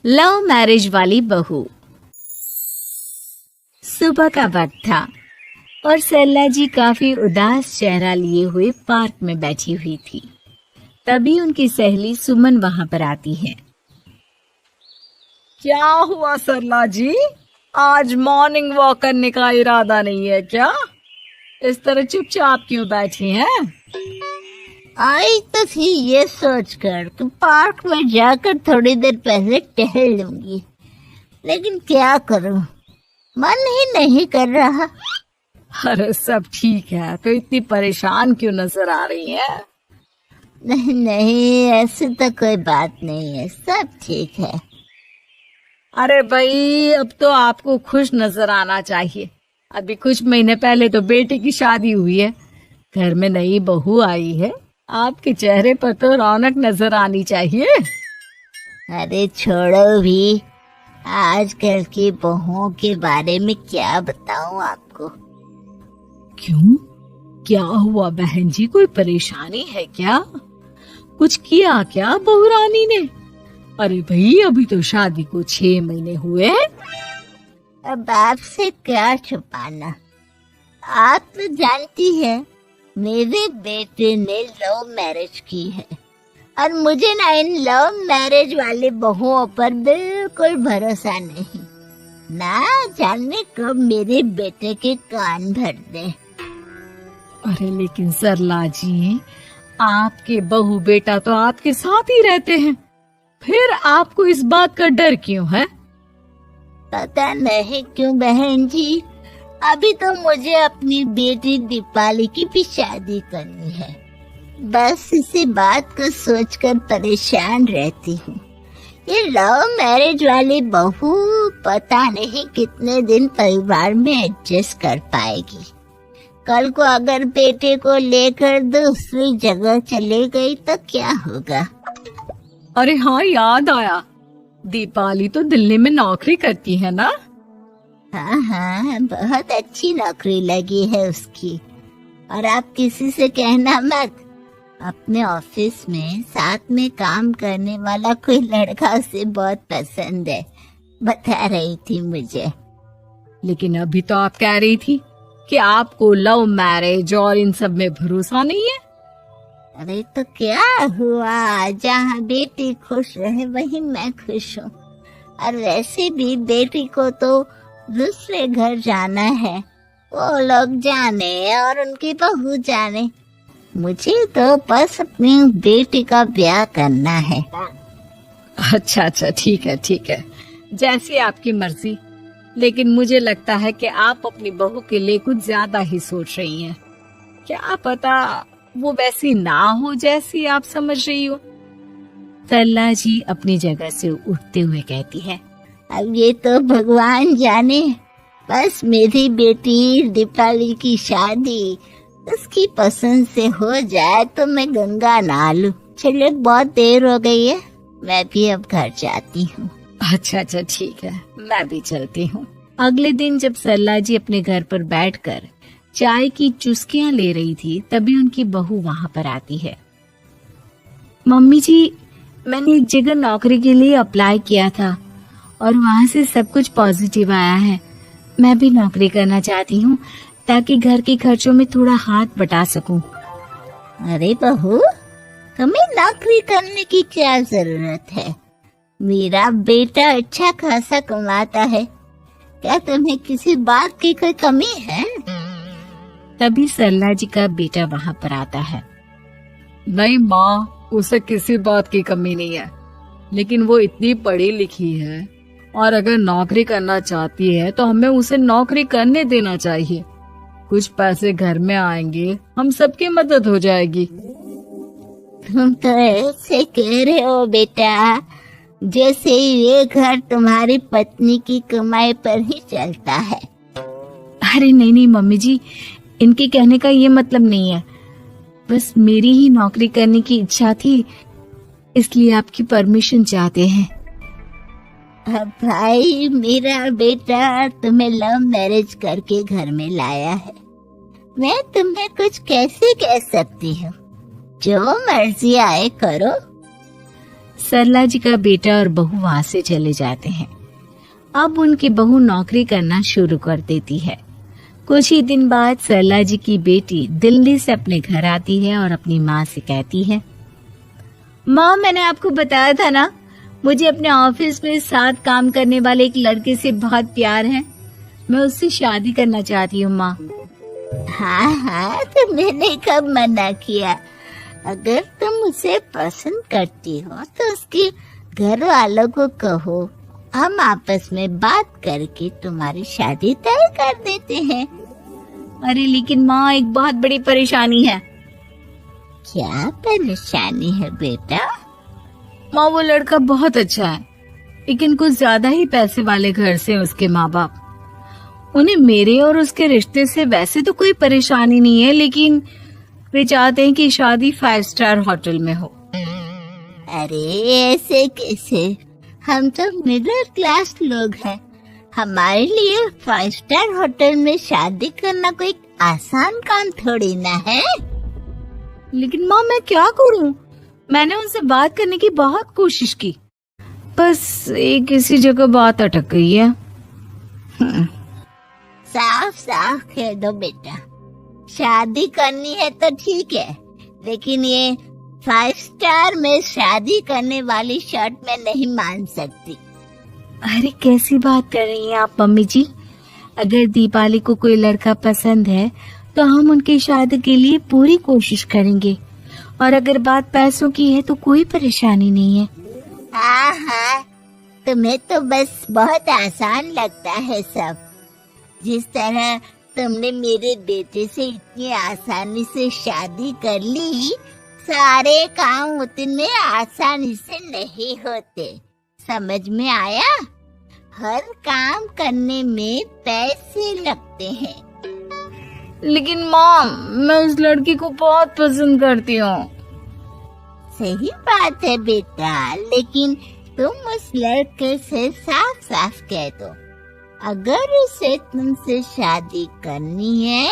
Love marriage वाली बहू। सुबह का वक्त था और सरला जी काफी उदास चेहरा लिए हुए पार्क में बैठी हुई थी। तभी उनकी सहेली सुमन वहां पर आती है। क्या हुआ सरला जी? आज मॉर्निंग वॉक करने का इरादा नहीं है क्या? इस तरह चुपचाप क्यों बैठी हैं? आई तो थी ये सोचकर कि पार्क में जाकर थोड़ी देर पहले टहल लूंगी, लेकिन क्या करूं, मन ही नहीं कर रहा। अरे सब ठीक है, तो इतनी परेशान क्यों नजर आ रही है? नहीं नहीं, ऐसी तो कोई बात नहीं है, सब ठीक है। अरे भाई, अब तो आपको खुश नजर आना चाहिए। अभी कुछ महीने पहले तो बेटे की शादी हुई है, घर में नई बहू आई है, आपके चेहरे पर तो रौनक नजर आनी चाहिए। अरे छोड़ो भी, आजकल की बहुओं के बारे में क्या बताऊं आपको। क्यों, क्या हुआ बहन जी? कोई परेशानी है क्या? कुछ किया क्या बहू रानी ने? अरे भाई, अभी तो शादी को 6 महीने हुए। अब आपसे क्या छुपाना, आप तो जानती है मेरे बेटे ने लव मैरिज की है और मुझे ना इन लव मैरिज वाले बहुओं पर बिल्कुल भरोसा नहीं। ना जाने कब मेरे बेटे के कान भर दे। अरे लेकिन सरला जी, आपके बहू बेटा तो आपके साथ ही रहते हैं, फिर आपको इस बात का डर क्यों है? पता नहीं क्यों बहन जी, अभी तो मुझे अपनी बेटी दीपाली की भी शादी करनी है। बस इसी बात को सोचकर परेशान रहती हूँ। ये लव मैरिज वाली बहू पता नहीं कितने दिन परिवार में एडजस्ट कर पाएगी। कल को अगर बेटे को लेकर दूसरी जगह चले गई तो क्या होगा? अरे हाँ, याद आया, दीपाली तो दिल्ली में नौकरी करती है ना? हाँ हाँ, बहुत अच्छी नौकरी लगी है उसकी। और आप किसी से कहना मत, अपने ऑफिस में साथ में काम करने वाला कोई लड़का उसे बहुत पसंद है, बता रही थी मुझे। लेकिन अभी तो आप कह रही थी कि आपको लव मैरिज और इन सब में भरोसा नहीं है। अरे तो क्या हुआ, जहाँ बेटी खुश रहे वही मैं खुश हूँ। और वैसे भी बेटी को तो दूसरे घर जाना है, वो लोग जाने और उनकी बहू जाने, मुझे तो बस अपनी बेटी का ब्याह करना है। अच्छा अच्छा, ठीक है ठीक है, जैसी आपकी मर्जी। लेकिन मुझे लगता है कि आप अपनी बहू के लिए कुछ ज्यादा ही सोच रही हैं। क्या पता वो वैसी ना हो जैसी आप समझ रही हो। सरला जी अपनी जगह से उठते हुए कहती है। अब ये तो भगवान जाने, बस मेरी बेटी दीपाली की शादी उसकी पसंद से हो जाए तो मैं गंगा नहा लूं। चलिए, बहुत देर हो गई है, मैं भी अब घर जाती हूँ। अच्छा अच्छा, ठीक है, मैं भी चलती हूँ। अगले दिन जब सरला जी अपने घर पर बैठकर चाय की चुस्कियां ले रही थी, तभी उनकी बहू वहां पर आती है। मम्मी जी, मैंने एक जगह नौकरी के लिए अप्लाई किया था और वहाँ से सब कुछ पॉजिटिव आया है। मैं भी नौकरी करना चाहती हूँ ताकि घर के खर्चों में थोड़ा हाथ बटा सकूं। अरे बहू, तुम्हें नौकरी करने की क्या जरूरत है? मेरा बेटा अच्छा खासा कमाता है, क्या तुम्हें किसी बात की कोई कमी है? तभी सरला जी का बेटा वहाँ पर आता है। नहीं माँ, उसे किसी बात की कमी नहीं है, लेकिन वो इतनी पढ़ी लिखी है और अगर नौकरी करना चाहती है तो हमें उसे नौकरी करने देना चाहिए। कुछ पैसे घर में आएंगे, हम सबकी मदद हो जाएगी। तुम तो ऐसे कह रहे हो बेटा, जैसे ये घर तुम्हारी पत्नी की कमाई पर ही चलता है। अरे नहीं नहीं मम्मी जी, इनके कहने का ये मतलब नहीं है। बस मेरी ही नौकरी करने की इच्छा थी, इसलिए आपकी परमिशन चाहते हैं। अब भाई, मेरा बेटा तुम्हें लव मैरिज करके घर में लाया है, मैं तुम्हें कुछ कैसे कह सकती हूँ? जो मर्जी आए करो। सरला जी का बेटा और बहू वहाँ से चले जाते हैं। अब उनकी बहू नौकरी करना शुरू कर देती है। कुछ ही दिन बाद सरला जी की बेटी दिल्ली से अपने घर आती है और अपनी माँ से कहती है, माँ, मैंने आपको बताया था ना, मुझे अपने ऑफिस में साथ काम करने वाले एक लड़के से बहुत प्यार है। मैं उससे शादी करना चाहती हूँ माँ। हाँ हाँ, तो मैंने कब मना किया। अगर तुम उसे पसंद करती हो तो उसके घर वालों को कहो, हम आपस में बात करके तुम्हारी शादी तय कर देते हैं। अरे लेकिन माँ, एक बहुत बड़ी परेशानी है। क्या परेशानी है बेटा? माँ, वो लड़का बहुत अच्छा है, लेकिन कुछ ज्यादा ही पैसे वाले घर से उसके माँ बाप। उन्हें मेरे और उसके रिश्ते से वैसे तो कोई परेशानी नहीं है, लेकिन वे चाहते हैं कि शादी 5 स्टार होटल में हो। अरे ऐसे कैसे? हम तो मिडिल क्लास लोग हैं। हमारे लिए 5 स्टार होटल में शादी करना कोई आसान काम थोड़ी ना है। लेकिन माँ, मैं क्या करूँ? मैंने उनसे बात करने की बहुत कोशिश की, बस एक किसी जगह बात अटक गई है। साफ साफ कह दो बेटा, शादी करनी है तो ठीक है, लेकिन ये 5 स्टार में शादी करने वाली शर्त मैं नहीं मान सकती। अरे कैसी बात कर रही हैं आप मम्मी जी? अगर दीपाली को कोई लड़का पसंद है तो हम उनकी शादी के लिए पूरी कोशिश करेंगे, और अगर बात पैसों की है तो कोई परेशानी नहीं है। हाँ हाँ, तुम्हें तो बस बहुत आसान लगता है सब। जिस तरह तुमने मेरे बेटे से इतनी आसानी से शादी कर ली, सारे काम उतने आसानी से नहीं होते। समझ में आया? हर काम करने में पैसे लगते हैं। लेकिन माँ, मैं उस लड़की को बहुत पसंद करती हूँ। सही बात है बेटा, लेकिन तुम उस लड़के से साफ साफ कह दो, अगर उसे तुमसे शादी करनी है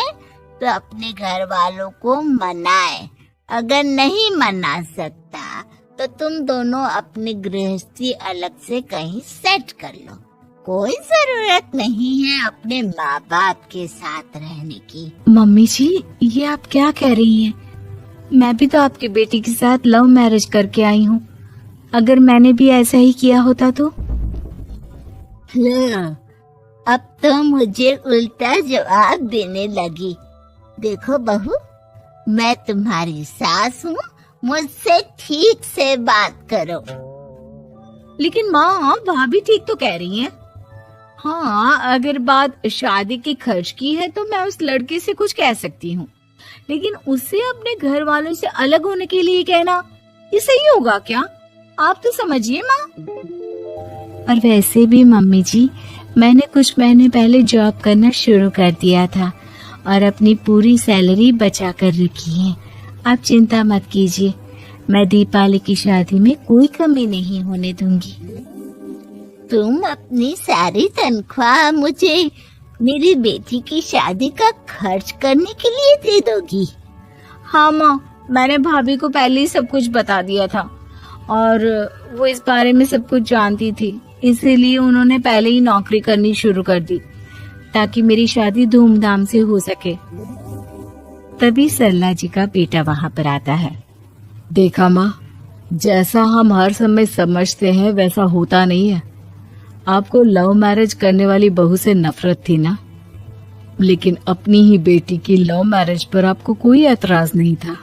तो अपने घर वालों को मनाए। अगर नहीं मना सकता तो तुम दोनों अपनी गृहस्थी अलग से कहीं सेट कर लो। कोई जरूरत नहीं है अपने माँ बाप के साथ रहने की। मम्मी जी, ये आप क्या कह रही हैं? मैं भी तो आपकी बेटी के साथ लव मैरिज करके आई हूँ। अगर मैंने भी ऐसा ही किया होता तो? अब तो मुझे उल्टा जवाब देने लगी। देखो बहू, मैं तुम्हारी सास हूँ, मुझसे ठीक से बात करो। लेकिन माँ, भाभी ठीक तो कह रही हैं। हाँ, अगर बात शादी के खर्च की है तो मैं उस लड़के से कुछ कह सकती हूँ, लेकिन उसे अपने घर वालों से अलग होने के लिए कहना, ये सही होगा क्या? आप तो समझिए माँ। और वैसे भी मम्मी जी, मैंने कुछ महीने पहले जॉब करना शुरू कर दिया था और अपनी पूरी सैलरी बचा कर रखी है। आप चिंता मत कीजिए, मैं दीपाली की शादी में कोई कमी नहीं होने दूंगी। तुम अपनी सारी तनख्वाह मुझे मेरी बेटी की शादी का खर्च करने के लिए दे दोगी? हाँ माँ, मैंने भाभी को पहले ही सब कुछ बता दिया था और वो इस बारे में सब कुछ जानती थी, इसीलिए उन्होंने पहले ही नौकरी करनी शुरू कर दी ताकि मेरी शादी धूमधाम से हो सके। तभी सरला जी का बेटा वहाँ पर आता है। देखा माँ, जैसा हम हर समय समझते हैं वैसा होता नहीं है। आपको लव मैरिज करने वाली बहू से नफरत थी ना, लेकिन अपनी ही बेटी की लव मैरिज पर आपको कोई एतराज नहीं था।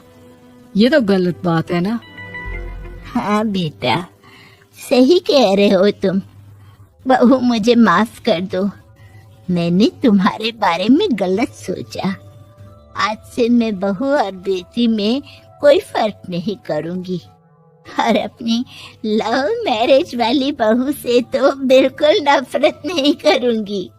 ये तो गलत बात है ना? हाँ बेटा, सही कह रहे हो तुम। बहू, मुझे माफ कर दो, मैंने तुम्हारे बारे में गलत सोचा। आज से मैं बहू और बेटी में कोई फर्क नहीं करूंगी, और अपनी लव मैरिज वाली बहू से तो बिल्कुल नफरत नहीं करूंगी।